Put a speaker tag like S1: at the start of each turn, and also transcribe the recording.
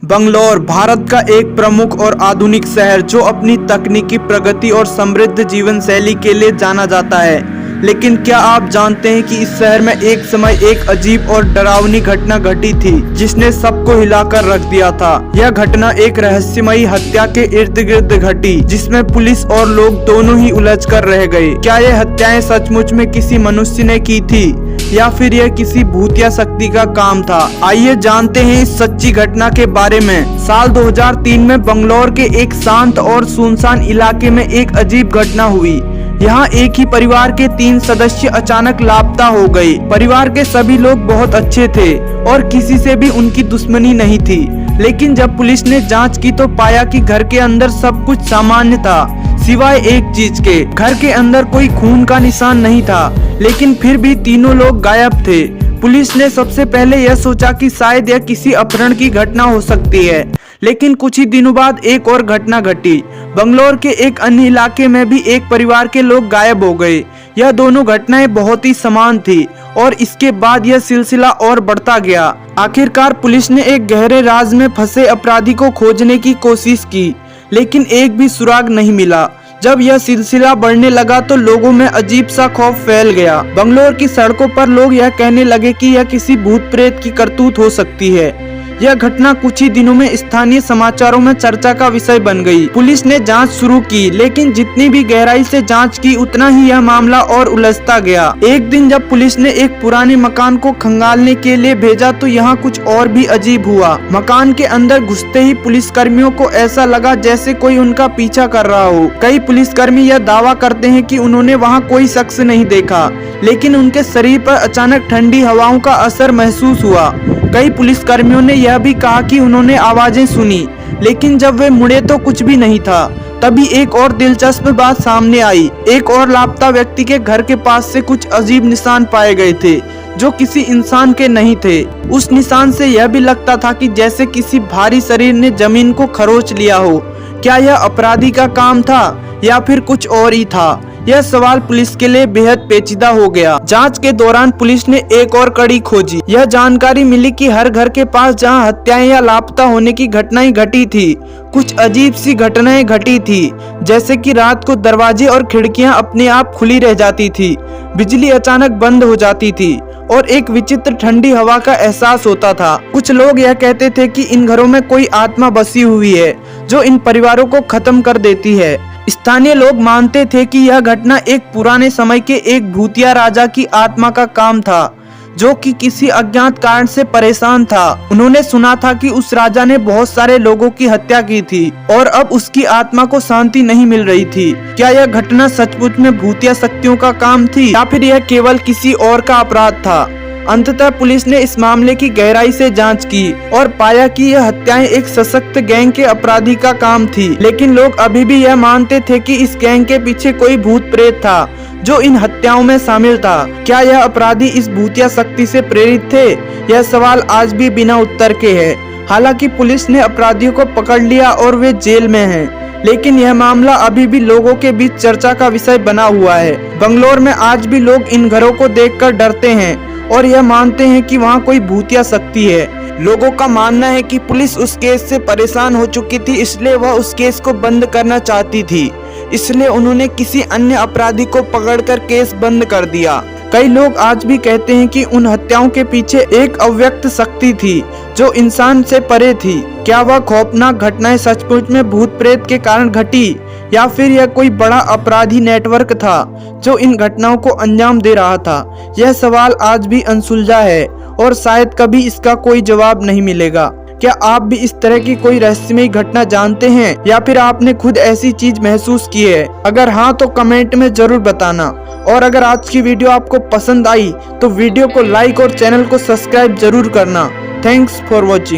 S1: बंगलौर भारत का एक प्रमुख और आधुनिक शहर जो अपनी तकनीकी प्रगति और समृद्ध जीवन शैली के लिए जाना जाता है। लेकिन क्या आप जानते हैं कि इस शहर में एक समय एक अजीब और डरावनी घटना घटी थी जिसने सबको हिलाकर रख दिया था। यह घटना एक रहस्यमयी हत्या के इर्द गिर्द घटी जिसमें पुलिस और लोग दोनों ही उलझ कर रह गए। क्या यह हत्याएं सचमुच में किसी मनुष्य ने की थी या फिर यह किसी भूतिया शक्ति का काम था? आइए जानते हैं इस सच्ची घटना के बारे में। साल 2003 में बंगलौर के एक शांत और सुनसान इलाके में एक अजीब घटना हुई। यहाँ एक ही परिवार के 3 सदस्य अचानक लापता हो गए। परिवार के सभी लोग बहुत अच्छे थे और किसी से भी उनकी दुश्मनी नहीं थी। लेकिन जब पुलिस ने जांच की तो पाया कि घर के अंदर सब कुछ सामान्य था सिवाय एक चीज के। घर के अंदर कोई खून का निशान नहीं था, लेकिन फिर भी तीनों लोग गायब थे। पुलिस ने सबसे पहले यह सोचा कि शायद यह किसी अपहरण की घटना हो सकती है, लेकिन कुछ ही दिनों बाद एक और घटना घटी। बंगलौर के एक अन्य इलाके में भी एक परिवार के लोग गायब हो गए। यह दोनों घटनाएं बहुत ही समान थी और इसके बाद यह सिलसिला और बढ़ता गया। आखिरकार पुलिस ने एक गहरे राज में फंसे अपराधी को खोजने की कोशिश की, लेकिन एक भी सुराग नहीं मिला। जब यह सिलसिला बढ़ने लगा तो लोगों में अजीब सा खौफ फैल गया। बंगलौर की सड़कों पर लोग यह कहने लगे कि यह किसी भूत प्रेत की करतूत हो सकती है। यह घटना कुछ ही दिनों में स्थानीय समाचारों में चर्चा का विषय बन गई। पुलिस ने जांच शुरू की, लेकिन जितनी भी गहराई से जांच की उतना ही यह मामला और उलझता गया। एक दिन जब पुलिस ने एक पुराने मकान को खंगालने के लिए भेजा तो यहाँ कुछ और भी अजीब हुआ। मकान के अंदर घुसते ही पुलिसकर्मियों को ऐसा लगा जैसे कोई उनका पीछा कर रहा हो। कई पुलिसकर्मी यह दावा करते हैं कि उन्होंने वहाँ कोई शख्स नहीं देखा, लेकिन उनके शरीर पर अचानक ठंडी हवाओं का असर महसूस हुआ। कई पुलिसकर्मियों ने यह भी कहा कि उन्होंने आवाजें सुनी, लेकिन जब वे मुड़े तो कुछ भी नहीं था। तभी एक और दिलचस्प बात सामने आई। एक और लापता व्यक्ति के घर के पास से कुछ अजीब निशान पाए गए थे जो किसी इंसान के नहीं थे। उस निशान से यह भी लगता था कि जैसे किसी भारी शरीर ने जमीन को खरोच लिया हो। क्या यह अपराधी का काम था या फिर कुछ और ही था? यह सवाल पुलिस के लिए बेहद पेचीदा हो गया। जांच के दौरान पुलिस ने एक और कड़ी खोजी। यह जानकारी मिली कि हर घर के पास जहां हत्याएं या लापता होने की घटनाएं घटी थी, कुछ अजीब सी घटनाएं घटी थी। जैसे कि रात को दरवाजे और खिड़कियां अपने आप खुली रह जाती थी, बिजली अचानक बंद हो जाती थी और एक विचित्र ठंडी हवा का एहसास होता था। कुछ लोग यह कहते थे कि इन घरों में कोई आत्मा बसी हुई है जो इन परिवारों को खत्म कर देती है। स्थानीय लोग मानते थे कि यह घटना एक पुराने समय के एक भूतिया राजा की आत्मा का काम था जो कि किसी अज्ञात कारण से परेशान था। उन्होंने सुना था कि उस राजा ने बहुत सारे लोगों की हत्या की थी और अब उसकी आत्मा को शांति नहीं मिल रही थी। क्या यह घटना सचमुच में भूतिया शक्तियों का काम थी या फिर यह केवल किसी और का अपराध था? अंततः पुलिस ने इस मामले की गहराई से जांच की और पाया कि यह हत्याएं एक सशक्त गैंग के अपराधी का काम थी। लेकिन लोग अभी भी यह मानते थे कि इस गैंग के पीछे कोई भूत प्रेत था जो इन हत्याओं में शामिल था। क्या यह अपराधी इस भूतिया शक्ति से प्रेरित थे? यह सवाल आज भी बिना उत्तर के है। हालांकि पुलिस ने अपराधियों को पकड़ लिया और वे जेल में हैं, लेकिन यह मामला अभी भी लोगों के बीच चर्चा का विषय बना हुआ है। बंगलौर में आज भी लोग इन घरों को देखकर डरते हैं और यह मानते हैं कि वहाँ कोई भूतिया शक्ति है। लोगों का मानना है कि पुलिस उस केस से परेशान हो चुकी थी, इसलिए वह उस केस को बंद करना चाहती थी। इसलिए उन्होंने किसी अन्य अपराधी को पकड़कर केस बंद कर दिया। कई लोग आज भी कहते हैं कि उन हत्याओं के पीछे एक अव्यक्त शक्ति थी जो इंसान से परे थी। क्या वह खौफनाक घटनाएं सचमुच में भूत प्रेत के कारण घटी या फिर यह कोई बड़ा अपराधी नेटवर्क था जो इन घटनाओं को अंजाम दे रहा था? यह सवाल आज भी अनसुलझा है और शायद कभी इसका कोई जवाब नहीं मिलेगा। क्या आप भी इस तरह की कोई रहस्यमयी घटना जानते हैं या फिर आपने खुद ऐसी चीज महसूस की है? अगर हाँ तो कमेंट में जरूर बताना। और अगर आज की वीडियो आपको पसंद आई तो वीडियो को लाइक और चैनल को सब्सक्राइब जरूर करना। Thanks for watching.